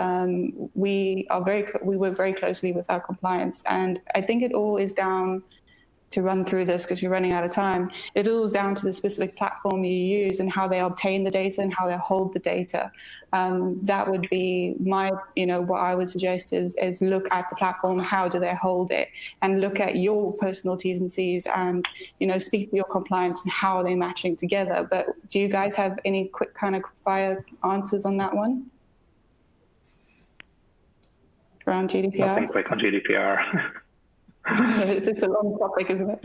We work very closely with our compliance, and I think it all is down to run through this because we're running out of time. It all is down to the specific platform you use and how they obtain the data and how they hold the data. That would be my, what I would suggest is look at the platform, how do they hold it, and look at your personal T's and C's and, speak to your compliance and how are they matching together. But do you guys have any quick kind of fire answers on that one? Around GDPR? Nothing quick on GDPR. It's a long topic, isn't it?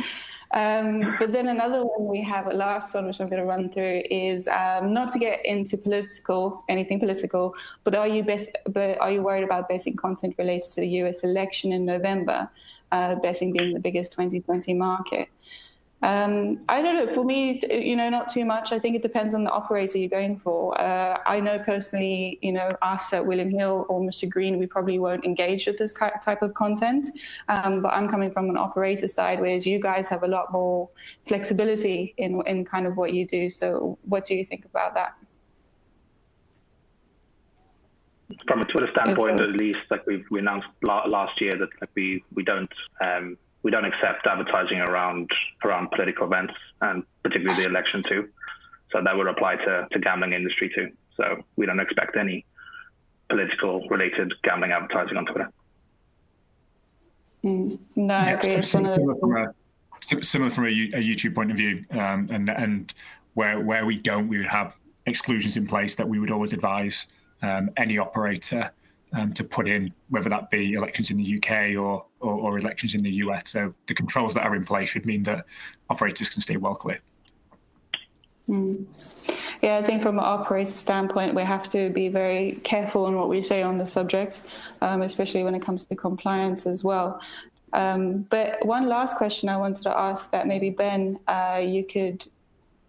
But then another one we have, a last one, which I'm going to run through, is not to get into anything political, but are you worried about betting content related to the US election in November, betting being the biggest 2020 market? I don't know. For me, not too much. I think it depends on the operator you're going for. I know personally, us at William Hill or Mr. Green, we probably won't engage with this type of content. But I'm coming from an operator side, whereas you guys have a lot more flexibility in kind of what you do. So what do you think about that? From a Twitter standpoint, at least, like we announced last year that we don't accept advertising around political events, and particularly the election too. So that would apply to gambling industry too. So we don't expect any political related gambling advertising on Twitter. No, I agree. It's similar from a YouTube point of view, and where we would have exclusions in place that we would always advise any operator to put in, whether that be elections in the UK or elections in the US. So the controls that are in place should mean that operators can stay well clear. Yeah, I think from an operator standpoint, we have to be very careful on what we say on the subject, especially when it comes to compliance as well. But one last question I wanted to ask that maybe Ben,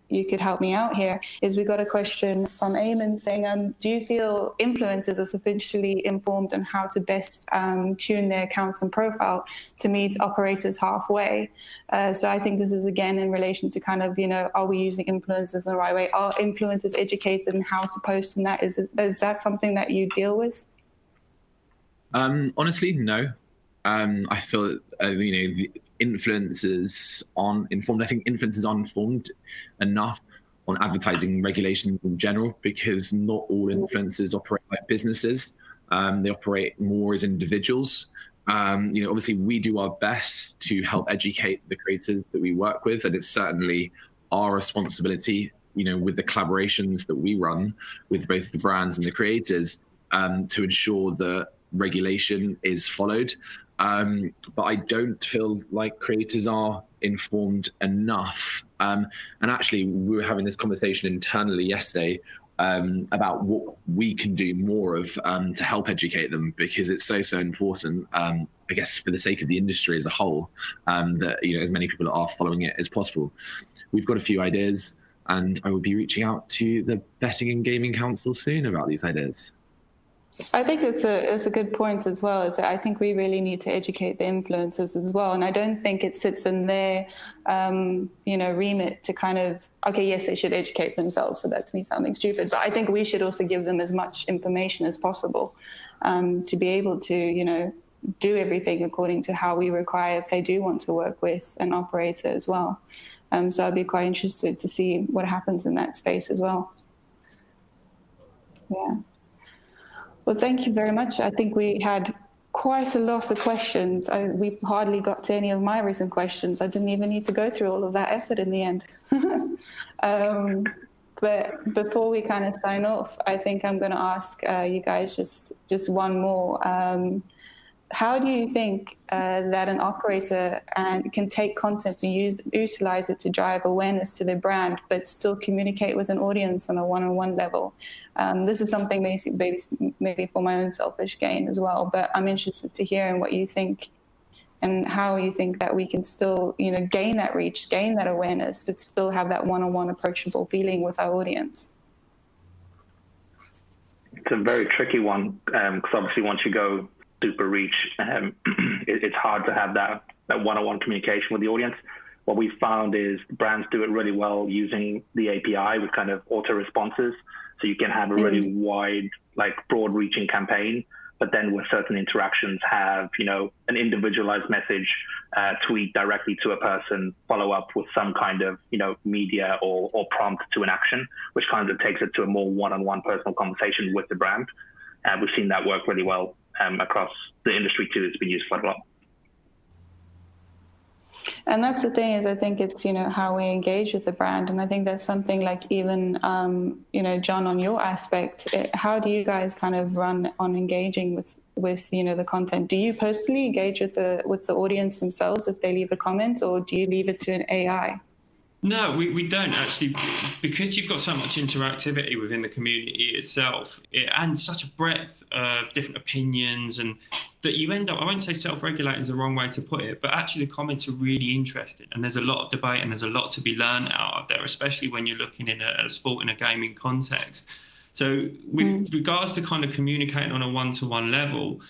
you could help me out here, is we got a question from Eamon saying, do you feel influencers are sufficiently informed on how to best tune their accounts and profile to meet operators halfway? So I think this is again in relation to kind of, are we using influencers in the right way? Are influencers educated in how to post and that? Is that something that you deal with? Honestly, no. I feel, influencers aren't informed. I think influencers aren't informed enough on advertising regulations in general, because not all influencers operate like businesses. They operate more as individuals. Obviously we do our best to help educate the creators that we work with, and it's certainly our responsibility, with the collaborations that we run with both the brands and the creators, to ensure that regulation is followed. But I don't feel like creators are informed enough. And actually, we were having this conversation internally yesterday about what we can do more of to help educate them, because it's so important, I guess, for the sake of the industry as a whole, that as many people are following it as possible. We've got a few ideas, and I will be reaching out to the Betting and Gaming Council soon about these ideas. I think it's a good point as well. Is that I think we really need to educate the influencers as well, and I don't think it sits in their remit to kind of, okay, yes, they should educate themselves, so that's me sounding stupid, but I think we should also give them as much information as possible to be able to do everything according to how we require if they do want to work with an operator as well. So I'd be quite interested to see what happens in that space as well. Yeah. Well, thank you very much. I think we had quite a lot of questions. We hardly got to any of my recent questions. I didn't even need to go through all of that effort in the end. But before we kind of sign off, I think I'm going to ask you guys just one more. How do you think that an operator can take content and utilize it to drive awareness to their brand, but still communicate with an audience on a one-on-one level? This is something maybe for my own selfish gain as well, but I'm interested to hear in what you think and how you think that we can still, gain that reach, gain that awareness, but still have that one-on-one approachable feeling with our audience. It's a very tricky one, because obviously once you go super reach, it's hard to have that one-on-one communication with the audience. What we found is brands do it really well using the API with kind of auto responses. So you can have a really wide, broad reaching campaign, but then with certain interactions have, an individualized message, tweet directly to a person, follow up with some kind of, media or prompt to an action, which kind of takes it to a more one-on-one personal conversation with the brand. And we've seen that work really well across the industry too. It's been used quite a lot. And that's the thing, is I think it's, how we engage with the brand. And I think that's something like even, John, on your aspect, how do you guys kind of run on engaging with the content? Do you personally engage with the audience themselves if they leave a comment, or do you leave it to an AI? No, we don't actually, because you've got so much interactivity within the community itself, and such a breadth of different opinions, and that you end up, I won't say self-regulating is the wrong way to put it, but actually the comments are really interesting, and there's a lot of debate and there's a lot to be learned out of there, especially when you're looking in a sport and a gaming context. So with regards to kind of communicating on a one-to-one level,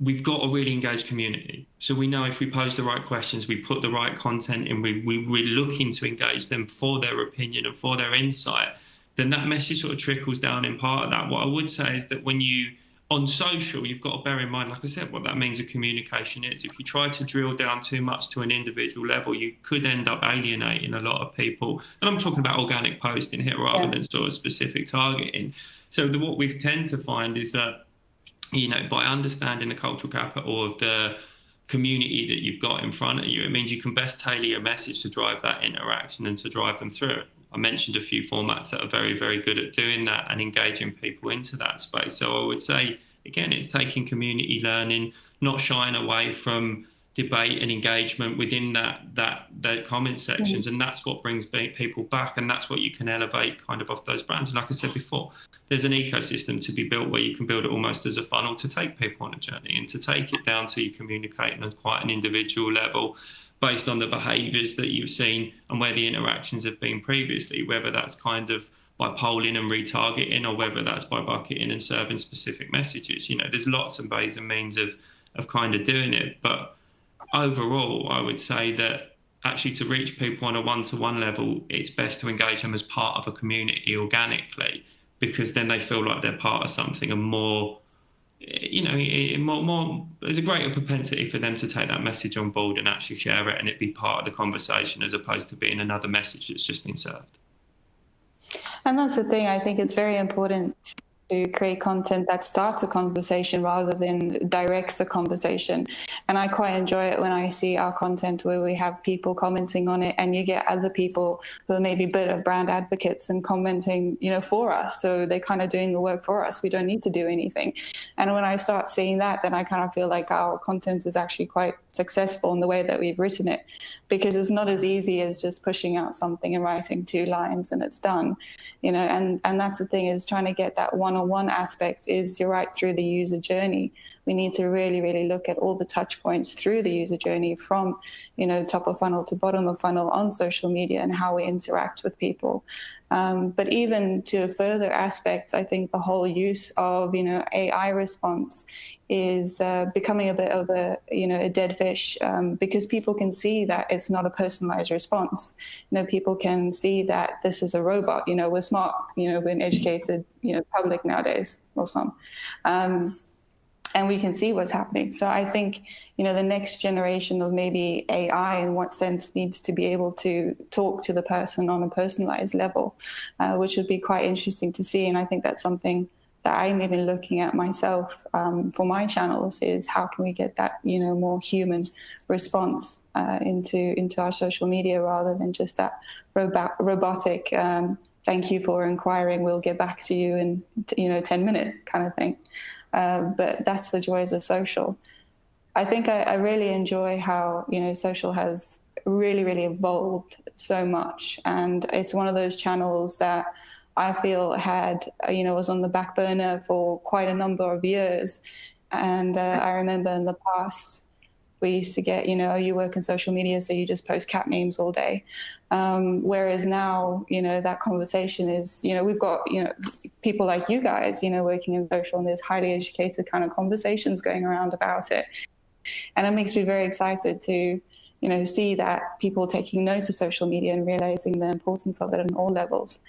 we've got a really engaged community. So we know if we pose the right questions, we put the right content in, we're looking to engage them for their opinion and for their insight, then that message sort of trickles down in part of that. What I would say is that when you, on social, you've got to bear in mind, like I said, what that means of communication is. If you try to drill down too much to an individual level, you could end up alienating a lot of people. And I'm talking about organic posting here rather than sort of specific targeting. So what we tend to find is that, by understanding the cultural capital of the community that you've got in front of you, it means you can best tailor your message to drive that interaction and to drive them through it. I mentioned a few formats that are very, very good at doing that and engaging people into that space. So I would say, again, it's taking community learning, not shying away from debate and engagement within that comment sections, and that's what brings people back, and that's what you can elevate kind of off those brands. And like I said before, there's an ecosystem to be built where you can build it almost as a funnel to take people on a journey and to take it down to you communicating on quite an individual level based on the behaviours that you've seen and where the interactions have been previously, whether that's kind of by polling and retargeting or whether that's by bucketing and serving specific messages. There's lots of ways and means of kind of doing it, but overall, I would say that actually to reach people on a one-to-one level, it's best to engage them as part of a community organically, because then they feel like they're part of something and more, there's a greater propensity for them to take that message on board and actually share it and it be part of the conversation as opposed to being another message that's just been served. And that's the thing, I think it's very important to create content that starts a conversation rather than directs the conversation. And I quite enjoy it when I see our content where we have people commenting on it and you get other people who are maybe a bit of brand advocates and commenting, for us. So they're kind of doing the work for us. We don't need to do anything. And when I start seeing that, then I kind of feel like our content is actually quite successful in the way that we've written it, because it's not as easy as just pushing out something and writing 2 lines and it's done, and that's the thing, is trying to get that one-on-one aspect is you're right through the user journey. We need to really, really look at all the touch points through the user journey from, top of funnel to bottom of funnel on social media and how we interact with people. But even to a further aspect, I think the whole use of, AI response is becoming a bit of a dead fish, because people can see that it's not a personalized response. People can see that this is a robot. We're smart, we're an educated, public nowadays, or some. And we can see what's happening. So I think, the next generation of maybe AI, in what sense, needs to be able to talk to the person on a personalized level, which would be quite interesting to see. And I think that's something that I'm even looking at myself for my channels, is how can we get that, more human response into our social media, rather than just that robotic, thank you for inquiring, we'll get back to you in 10 minutes kind of thing. But that's the joys of social. I think I really enjoy how, social has really, really evolved so much. And it's one of those channels that I feel had, was on the back burner for quite a number of years. And I remember in the past, we used to get, you work in social media, so you just post cat memes all day. Whereas now, that conversation is, we've got, people like you guys, working in social, and there's highly educated kind of conversations going around about it. And it makes me very excited to, see that people taking note of social media and realizing the importance of it on all levels.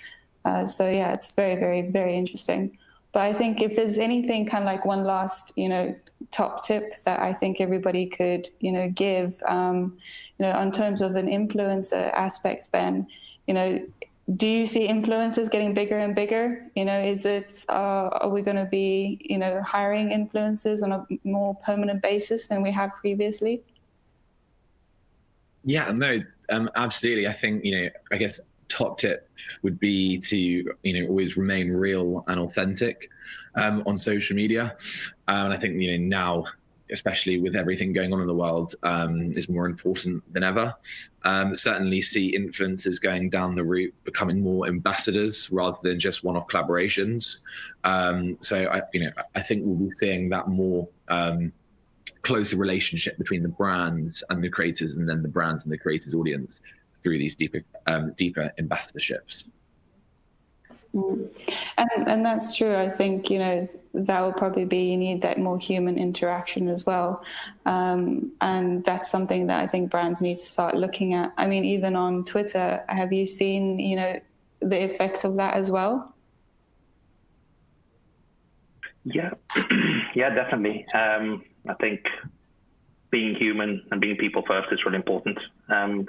So yeah, it's very, very, very interesting. But I think if there's anything kind of like one last, top tip that I think everybody could, give, in terms of an influencer aspect, Ben, do you see influencers getting bigger and bigger? Is it, are we going to be, hiring influencers on a more permanent basis than we have previously? Yeah, no, absolutely. I think, I guess top tip would be to, always remain real and authentic on social media. And I think, now, especially with everything going on in the world, is more important than ever. Certainly see influencers going down the route, becoming more ambassadors rather than just one-off collaborations. So I think we'll be seeing that more closer relationship between the brands and the creators, and then the brands and the creators' audience through these deeper ambassadorships. And that's true. I think, that will probably be, you need that more human interaction as well. And that's something that I think brands need to start looking at. I mean, even on Twitter, have you seen, the effects of that as well? Yeah, yeah, definitely. I think being human and being people first is really important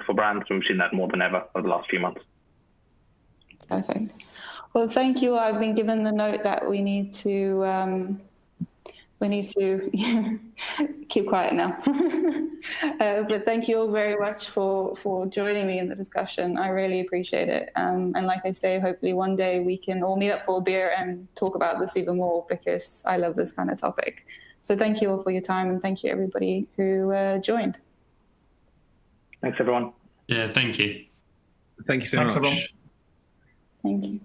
for brands. We've seen that more than ever over the last few months. Perfect. Well, thank you. I've been given the note that we need to keep quiet now. But thank you all very much for joining me in the discussion. I really appreciate it. And like I say, hopefully one day we can all meet up for a beer and talk about this even more, because I love this kind of topic. So thank you all for your time, and thank you everybody who joined. Thanks, everyone. Yeah, thank you. Thank you so Thanks, much. Everyone. Thank you.